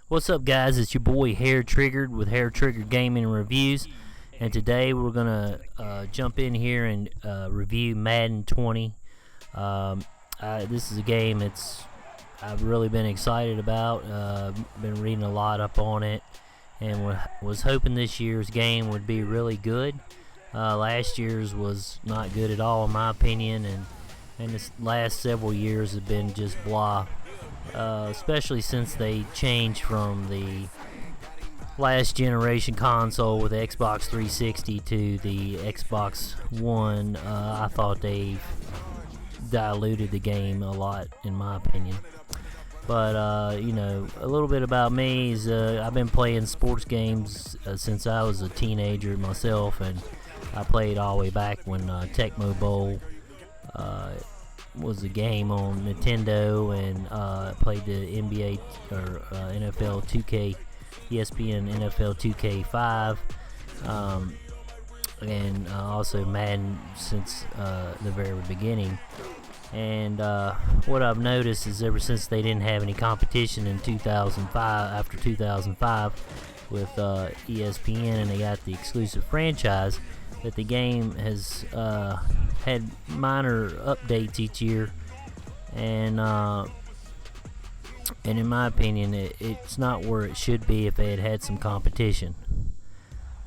What's up, guys? It's your boy Hair Triggered with Hair Triggered Gaming and Reviews, and today we're gonna jump in here and review Madden 20. This is a game I've really been excited about. Been reading a lot up on it, and was hoping this year's game would be really good. Last year's was not good at all, in my opinion, and this last several years have been just blah. Especially since they changed from the last generation console with the Xbox 360 to the Xbox One. I thought they diluted the game a lot, in my opinion. But a little bit about me is I've been playing sports games since I was a teenager myself, and I played all the way back when Tecmo Bowl was a game on Nintendo, and played the NBA or NFL 2K, ESPN NFL 2K5, and also Madden since the very beginning. And what I've noticed is ever since they didn't have any competition in 2005, after 2005 with ESPN, and they got the exclusive franchise, that the game has had minor updates each year, and in my opinion, it's not where it should be if they had some competition.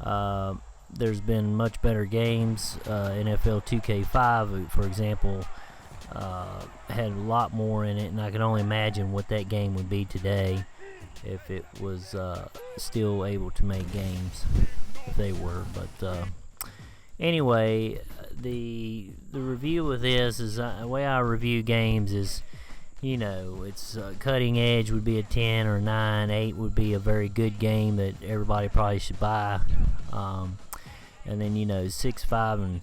There's been much better games. NFL 2K5, for example, had a lot more in it, and I can only imagine what that game would be today if it was still able to make games, if they were. But anyway, the review of this is the way I review games is, it's cutting edge would be a 10 or 9. 8 would be a very good game that everybody probably should buy, and then 6, 5, and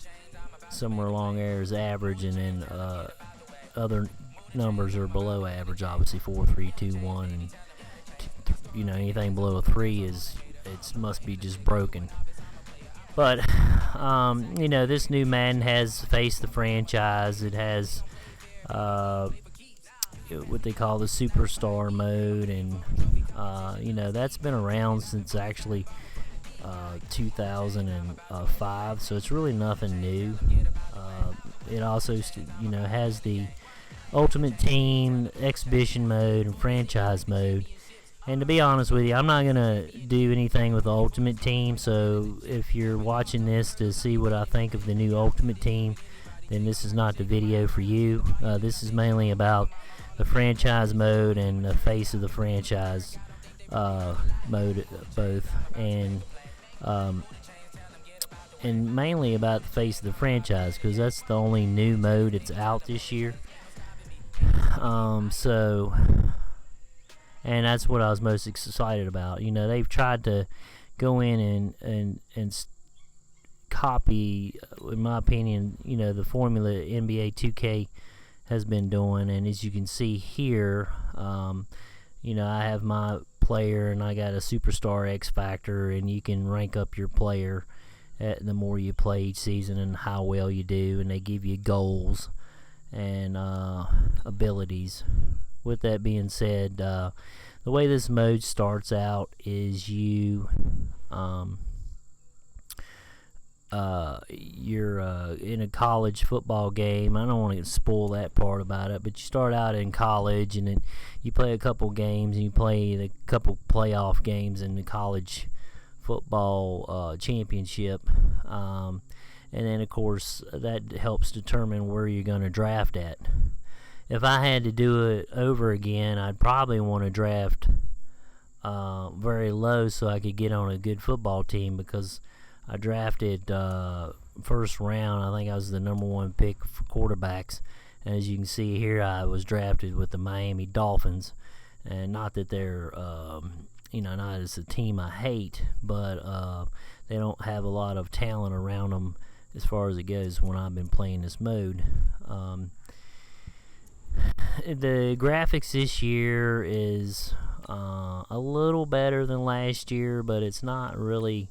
somewhere along there is average, and then other numbers are below average. Obviously 4, 3, 2, 1, and anything below a 3 must be just broken. But this new Madden has faced the franchise. It has what they call the superstar mode, and that's been around since actually 2005, so it's really nothing new. It also has the Ultimate Team, Exhibition mode, and Franchise mode. And to be honest with you, I'm not going to do anything with the Ultimate Team, so if you're watching this to see what I think of the new Ultimate Team, then this is not the video for you. This is mainly about the franchise mode and the face of the franchise mode, both, and mainly about the face of the franchise, because that's the only new mode that's out this year. And that's what I was most excited about. They've tried to go in and copy, in my opinion, the formula NBA 2K has been doing. And as you can see here, I have my player, and I got a superstar X Factor, and you can rank up your player the more you play each season and how well you do, and they give you goals and abilities. With that being said, the way this mode starts out is you're in a college football game. I don't want to spoil that part about it, but you start out in college, and then you play a couple games, and you play a couple playoff games in the college football championship, and then of course that helps determine where you're going to draft at. If I had to do it over again, I'd probably want to draft very low so I could get on a good football team, because I drafted first round. I think I was the number 1 pick for quarterbacks, and as you can see here, I was drafted with the Miami Dolphins. And not that they're not as a team I hate, but they don't have a lot of talent around them as far as it goes when I've been playing this mode. The graphics this year is a little better than last year, but it's not really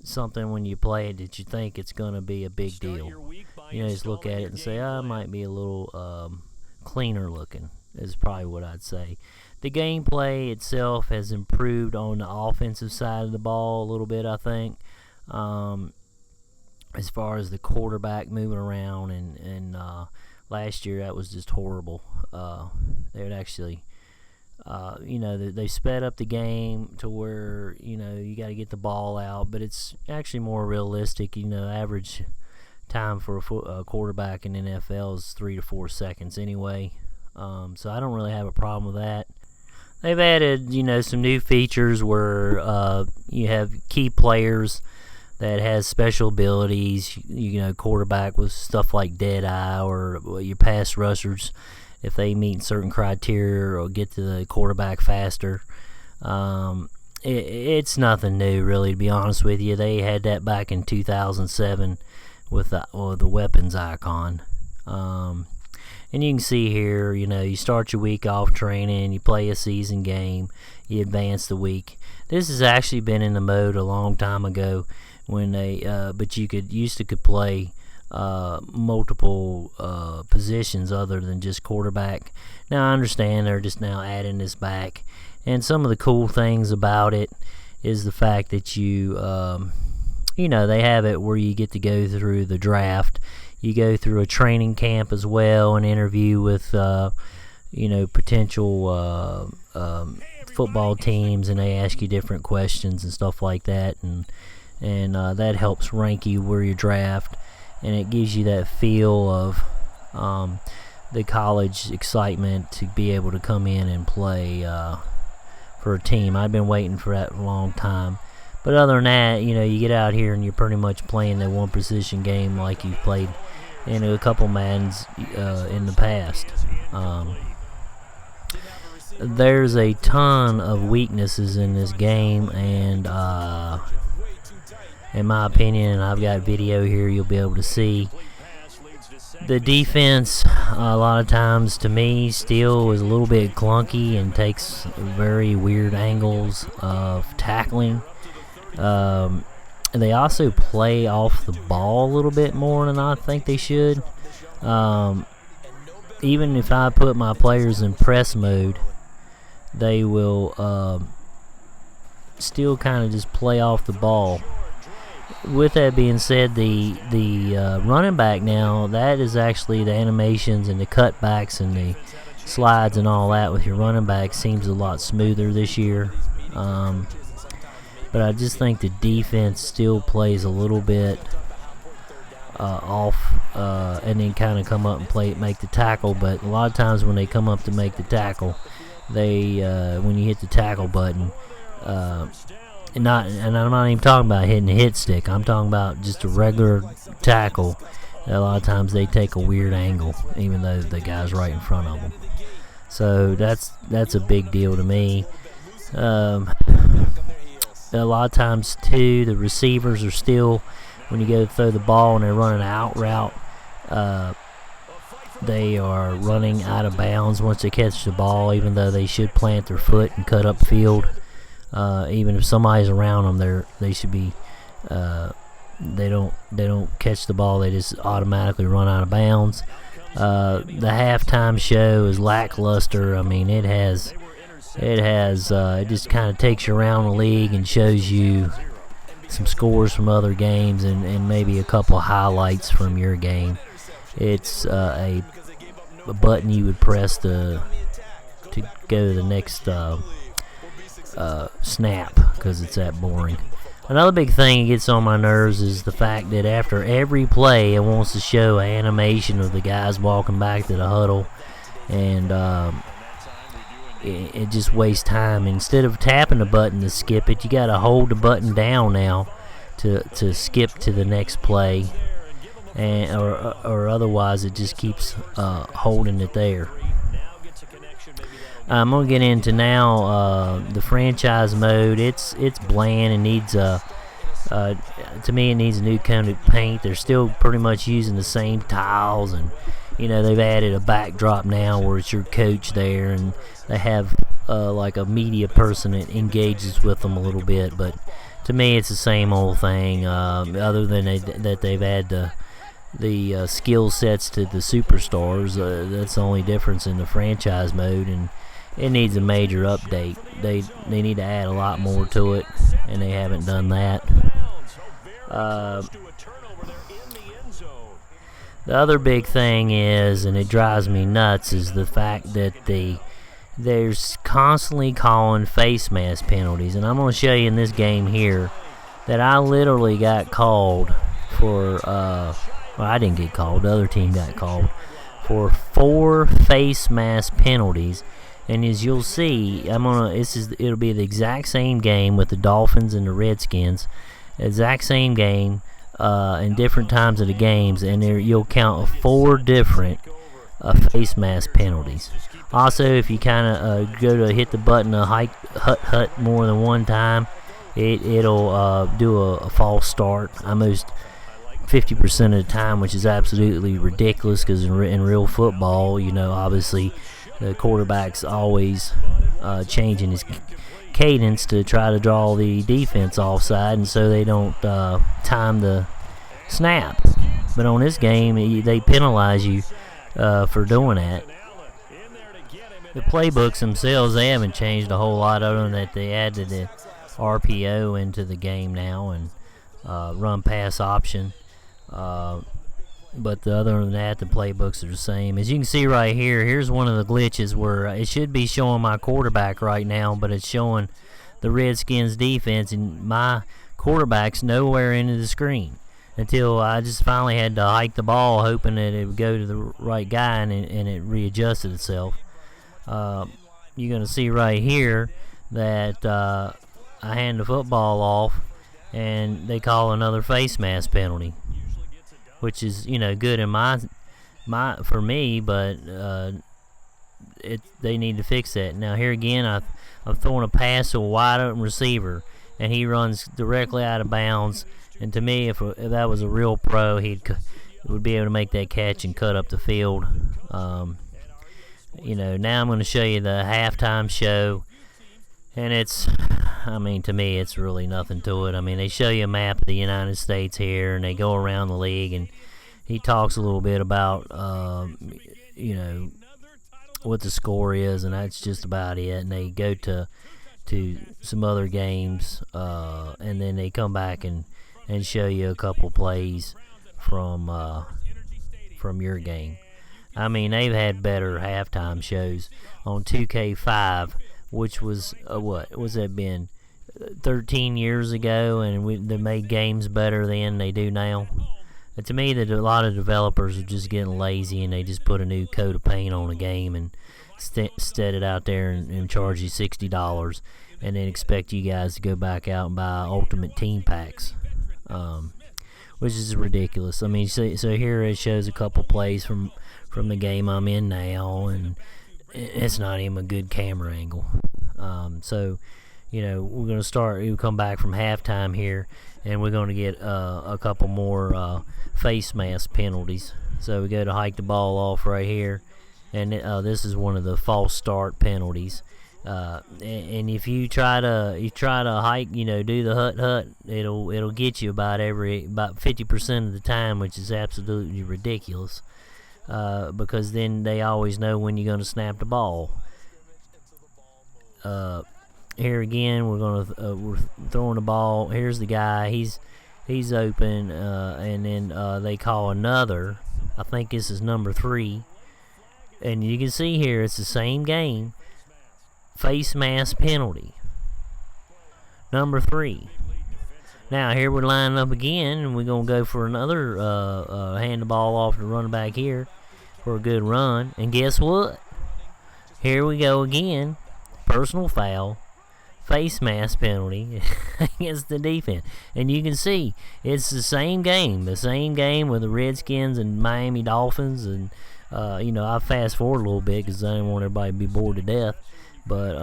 something when you play it that you think it's going to be a big deal. Just look at it and say, it might be a little cleaner looking. is probably what I'd say. The gameplay itself has improved on the offensive side of the ball a little bit, I think. As far as the quarterback moving around, and last year that was just horrible. They would actually, they sped up the game to where, you got to get the ball out, but it's actually more realistic. Average time for a quarterback in the NFL is 3 to 4 seconds anyway. So I don't really have a problem with that. They've added, some new features where you have key players that has special abilities, quarterback with stuff like Deadeye, or your pass rushers, if they meet certain criteria or get to the quarterback faster. It's nothing new, really, to be honest with you. They had that back in 2007 with the weapons icon. And you can see here, you start your week off training, you play a season game, you advance the week. This has actually been in the mode a long time ago, when but you used to play multiple positions other than just quarterback. Now I understand they're just now adding this back, and some of the cool things about it is the fact that they have it where you get to go through the draft. You go through a training camp as well, an interview with potential football teams, and they ask you different questions and stuff like that, and that helps rank you where you draft, and it gives you that feel of the college excitement to be able to come in and play for a team. I've been waiting for that a long time. But other than that, you get out here and you're pretty much playing that one position game like you've played in a couple Maddens in the past. There's a ton of weaknesses in this game, and in my opinion, and I've got video here you'll be able to see, the defense a lot of times to me still is a little bit clunky and takes very weird angles of tackling. They also play off the ball a little bit more than I think they should. Even if I put my players in press mode, they will still kind of just play off the ball. With that being said, the running back now, that is actually the animations and the cutbacks and the slides and all that with your running back seems a lot smoother this year. But I just think the defense still plays a little bit off, and then kind of come up and make the tackle. But a lot of times when they come up to make the tackle, they when you hit the tackle button, and I'm not even talking about hitting the hit stick. I'm talking about just a regular tackle. A lot of times they take a weird angle, even though the guy's right in front of them. So that's a big deal to me. A lot of times, too, the receivers are still, when you go to throw the ball and they're running an out route, they are running out of bounds once they catch the ball, even though they should plant their foot and cut up field. Even if somebody's around them, they should be. They don't catch the ball; they just automatically run out of bounds. The halftime show is lackluster. I mean, it just kind of takes you around the league and shows you some scores from other games and maybe a couple highlights from your game. It's a button you would press to go to the next snap, because it's that boring. Another big thing that gets on my nerves is the fact that after every play it wants to show an animation of the guys walking back to the huddle, and it just wastes time. Instead of tapping the button to skip it, you got to hold the button down now to skip to the next play, and or otherwise it just keeps holding it there. I'm gonna get into now the franchise mode. It's bland and needs to me it needs a new coat of paint. They're still pretty much using the same tiles, and they've added a backdrop now where it's your coach there, and they have like a media person that engages with them a little bit. But to me, it's the same old thing. Other than that they've added skill sets to the superstars. That's the only difference in the franchise mode, and it needs a major update. They need to add a lot more to it, and they haven't done that. The other big thing is, and it drives me nuts, is the fact that they're constantly calling face mask penalties. And I'm going to show you in this game here that I literally got called for, well, I didn't get called, the other team got called for 4 face mask penalties. And as you'll see, it'll be the exact same game with the Dolphins and the Redskins, exact same game. In different times of the games, and you'll count 4 different face mask penalties. Also, if you kind of go to hit the button to hut more than one time, it'll do a false start almost 50% of the time, which is absolutely ridiculous, because in real football, obviously the quarterback's always changing his cadence to try to draw the defense offside, and so they don't time the snap. But on this game, they penalize you for doing that. The playbooks themselves, they haven't changed a whole lot, other than that they added the RPO into the game now and run pass option. But other than that, the playbooks are the same. As you can see right here, here's one of the glitches where it should be showing my quarterback right now, but it's showing the Redskins defense, and my quarterback's nowhere into the screen until I just finally had to hike the ball, hoping that it would go to the right guy, and it readjusted itself. You're going to see right here that I hand the football off, and they call another face mask penalty, which is good in my for me, but they need to fix that. Now here again, I'm throwing a pass to a wide open receiver, and he runs directly out of bounds. And to me, if that was a real pro, he would be able to make that catch and cut up the field. Now I'm going to show you the halftime show, and to me, it's really nothing to it. They show you a map of the United States here, and they go around the league, and he talks a little bit about, what the score is, and that's just about it. And they go to some other games, and then they come back and show you a couple plays from your game. They've had better halftime shows on 2K5, which was what was that been 13 years ago, and they made games better than they do now. And to me, that a lot of developers are just getting lazy, and they just put a new coat of paint on a game and set it out there and charge you $60, and then expect you guys to go back out and buy Ultimate Team Packs, which is ridiculous. So here it shows a couple plays from the game I'm in now, and it's not even a good camera angle. We're going to start. We'll come back from halftime here, and we're going to get a couple more face mask penalties. So we go to hike the ball off right here, and this is one of the false start penalties. And if you try to hike, do the hut, it'll get you about 50% of the time, which is absolutely ridiculous. Because then they always know when you're going to snap the ball. Here again, we're throwing the ball. Here's the guy. He's open, and then they call another. I think this is number 3, and you can see here it's the same game. Face mask penalty. Number 3. Now here we're lining up again, and we're gonna go for another hand the ball off to running back here for a good run. And guess what? Here we go again. Personal foul. Face mask penalty against the defense. And you can see it's the same game. The same game with the Redskins and Miami Dolphins. And, I fast forward a little bit because I didn't want everybody to be bored to death. But,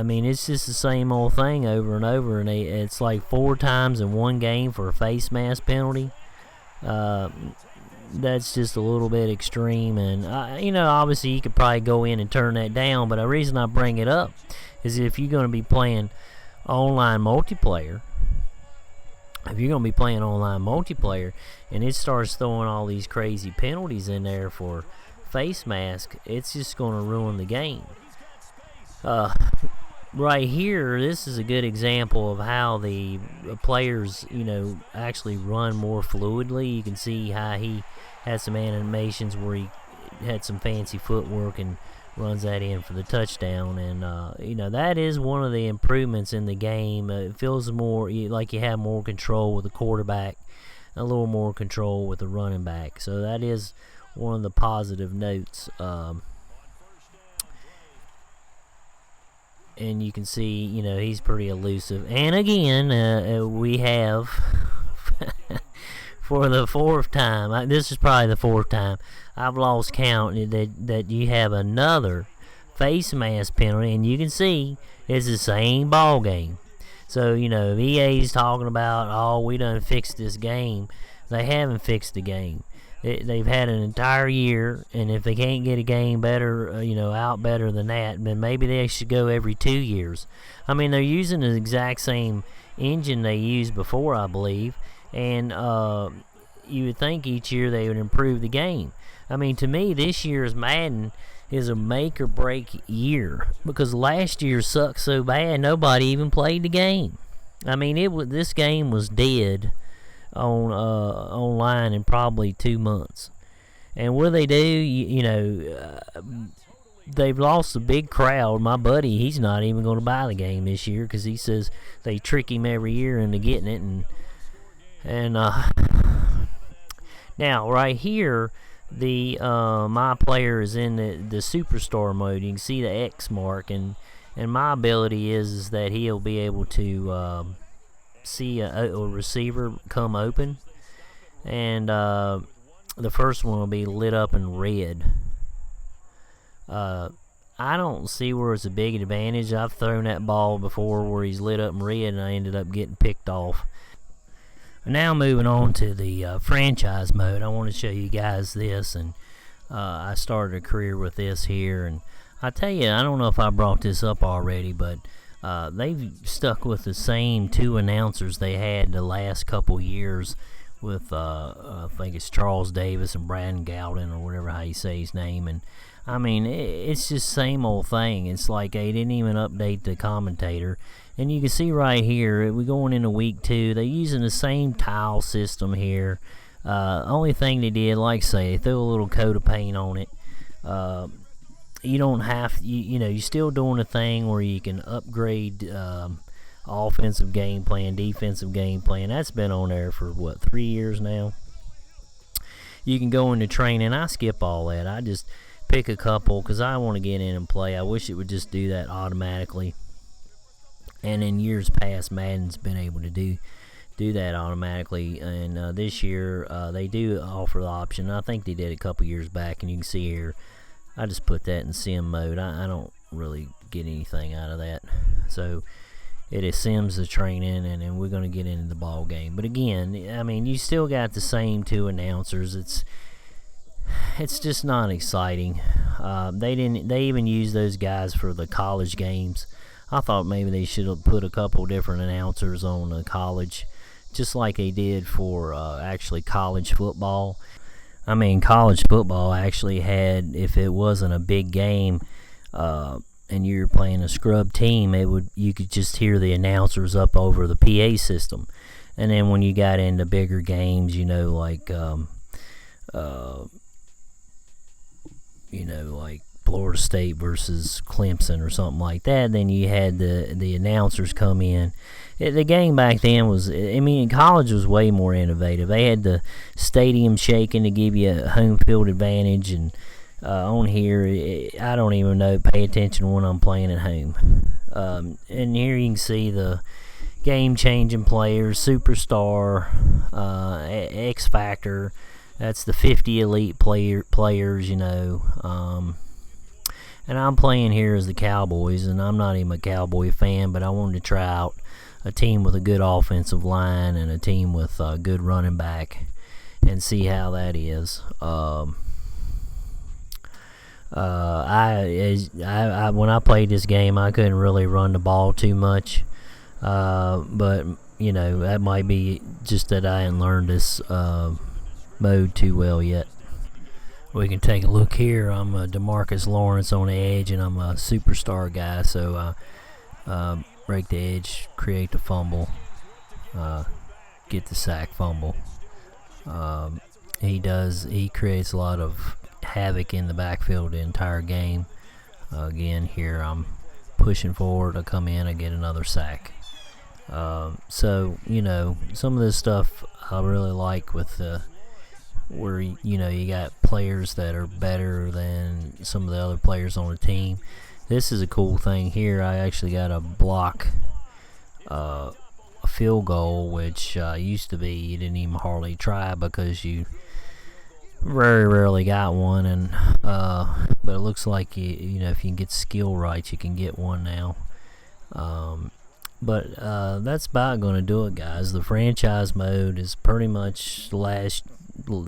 it's just the same old thing over and over. And it's like 4 times in one game for a face mask penalty. That's just a little bit extreme. And, obviously you could probably go in and turn that down. But the reason I bring it up is if you're going to be playing online multiplayer, if you're going to be playing online multiplayer and it starts throwing all these crazy penalties in there for face mask, it's just going to ruin the game. Right here, this is a good example of how the players, actually run more fluidly. You can see how he had some animations where he had some fancy footwork and runs that in for the touchdown. And that is one of the improvements in the game. It feels more like you have more control with the quarterback, a little more control with the running back. So that is one of the positive notes. And you can see, he's pretty elusive. And again, we have, for the fourth time, this is probably the fourth time, I've lost count, that you have another face mask penalty. And you can see it's the same ball game. So, EA's talking about, oh, we done fixed this game. They haven't fixed the game. They've had an entire year, and if they can't get a game better, out better than that, then maybe they should go every 2 years. I mean, they're using the exact same engine they used before, I believe, and you would think each year they would improve the game. I mean, to me, this year's Madden is a make or break year, because last year sucked so bad nobody even played the game. I mean, this game was dead on online in probably 2 months. And what do they do? They've lost a big crowd. My buddy, he's not even going to buy the game this year because he says they trick him every year into getting it. And now right here, my player is in the superstar mode. You can see the X mark, and my ability is that he'll be able to see a receiver come open, and the first one will be lit up in red. I don't see where it's a big advantage. I've thrown that ball before where he's lit up in red, and I ended up getting picked off. Now moving on to the franchise mode, I want to show you guys this, and I started a career with this here, and I tell you, I don't know if I brought this up already, but they've stuck with the same two announcers they had the last couple years with, I think it's Charles Davis and Brandon Gowden, or whatever how you say his name. And I mean, it's just same old thing. It's like they didn't even update the commentator. And you can see right here, we're going into week 2. They're using the same tile system here. Only thing they did, like I say, they threw a little coat of paint on it. You don't have, you're still doing a thing where you can upgrade offensive game plan, defensive game plan. That's been on there for, 3 years now? You can go into training. I skip all that. I just pick a couple because I want to get in and play. I wish it would just do that automatically. And in years past, Madden's been able to do that automatically. And this year, they do offer the option. I think they did a couple years back, and you can see here, I just put that in sim mode. I don't really get anything out of that. So it sims the training, and then we're going to get into the ball game. But again, I mean, you still got the same two announcers. It's just not exciting. They even use those guys for the college games. I thought maybe they should have put a couple different announcers on the college, just like they did for actually college football. I mean, college football actually had, if it wasn't a big game and you're playing a scrub team, you could just hear the announcers up over the PA system. And then when you got into bigger games, like Florida State versus Clemson or something like that, then you had the announcers come in. The game back then was, college was way more innovative. They had the stadium shaking to give you a home field advantage, and on here, I don't even know, pay attention when I'm playing at home. And here you can see the game-changing players, Superstar, X Factor. That's the 50 elite players, and I'm playing here as the Cowboys, and I'm not even a Cowboy fan, but I wanted to try out a team with a good offensive line and a team with a good running back and see how that is. When I played this game, I couldn't really run the ball too much, but that might be just that I hadn't learned this mode too well yet. We can take a look here. I'm DeMarcus Lawrence on the edge, and I'm a superstar guy, so break the edge, create the fumble, get the sack, fumble. He creates a lot of havoc in the backfield the entire game. Again, here I'm pushing forward, I come in, I get another sack. So some of this stuff I really like with where you got players that are better than some of the other players on the team. This is a cool thing here. I actually got a block a field goal, which used to be you didn't even hardly try because you very rarely got one, and but it looks like if you can get skill right, you can get one now. But that's about going to do it, guys. The franchise mode is pretty much the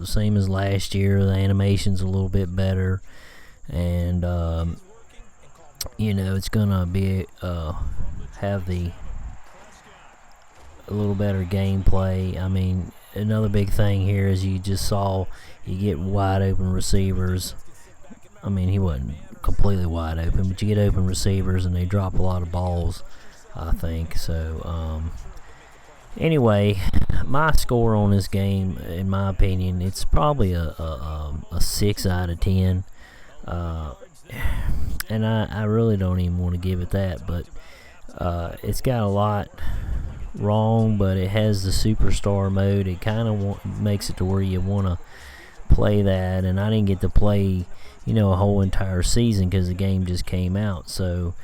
same as last year. The animation's a little bit better, and it's gonna be have a little better gameplay. I mean, another big thing here is you just saw you get wide open receivers. I mean, he wasn't completely wide open, but you get open receivers and they drop a lot of balls, I think. So anyway, my score on this game, in my opinion, it's probably a 6 out of 10. And I really don't even want to give it that, but it's got a lot wrong, but it has the superstar mode. It kind of makes it to where you want to play that, and I didn't get to play a whole entire season because the game just came out. So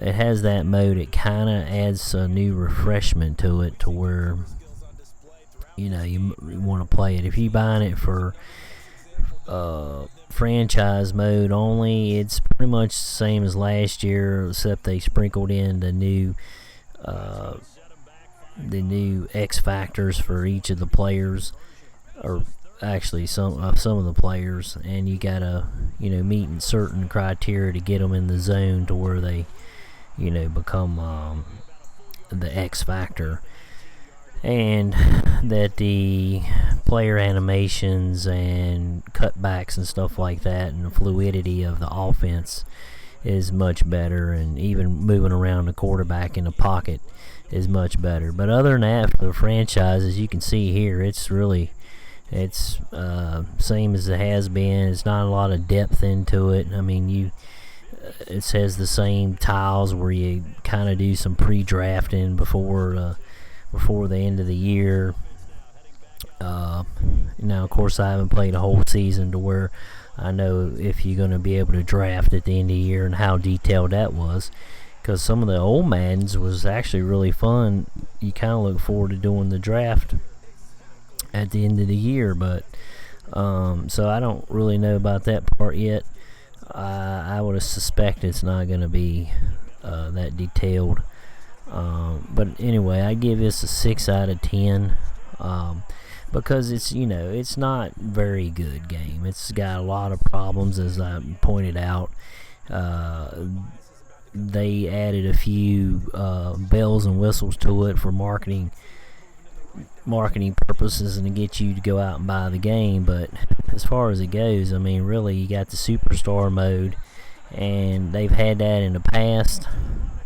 it has that mode. It kind of adds a new refreshment to it to where you want to play it. If you buying it for franchise mode only, it's pretty much the same as last year, except they sprinkled in the new X factors for each of the players, or actually some of the players, and you gotta meet certain criteria to get them in the zone to where they become the X factor, and that the player animations and cutbacks and stuff like that and the fluidity of the offense is much better, and even moving around the quarterback in the pocket is much better. But other than that, for the franchise, as you can see here, it's same as it has been. It's not a lot of depth into it. I mean, it says the same tiles where you kind of do some pre-drafting before the end of the year. Now, of course, I haven't played a whole season to where I know if you're going to be able to draft at the end of the year and how detailed that was, because some of the old Maddens was actually really fun. You kind of look forward to doing the draft at the end of the year, but so I don't really know about that part yet. I would suspect it's not going to be that detailed. But anyway, I give this a 6 out of 10 because it's not a very good game. It's got a lot of problems, as I pointed out. They added a few bells and whistles to it for marketing purposes and to get you to go out and buy the game. But as far as it goes, I mean, really, you got the superstar mode, and they've had that in the past,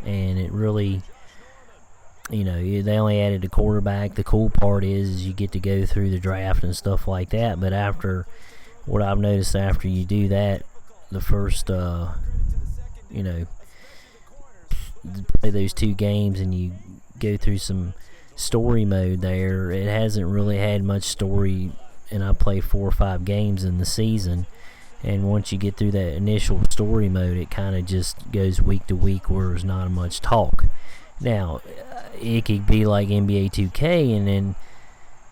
and it really, they only added the quarterback. The cool part is you get to go through the draft and stuff like that. But after what I've noticed, after you do that, the first play those 2 games and you go through some story mode there, it hasn't really had much story, and I play 4 or 5 games in the season, and once you get through that initial story mode, it kind of just goes week to week where there's not much talk. Now, it could be like NBA 2K, and then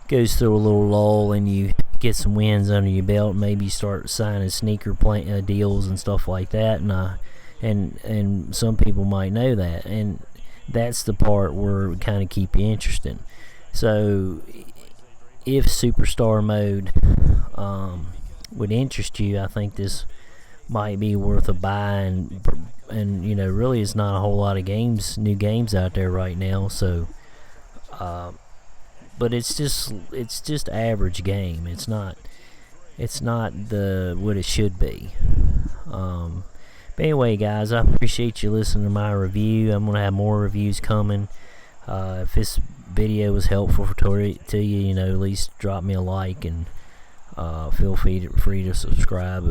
goes through a little lull and you get some wins under your belt, maybe start signing sneaker deals and stuff like that, and some people might know that, and that's the part where it kind of keep you interested. So if superstar mode would interest you, I think this might be worth a buy, and really it's not a whole lot of new games out there right now, so but it's just average game. It's not the what it should be. But anyway, guys, I appreciate you listening to my review. I'm gonna have more reviews coming. If this video was helpful to you, at least drop me a like and feel free to subscribe.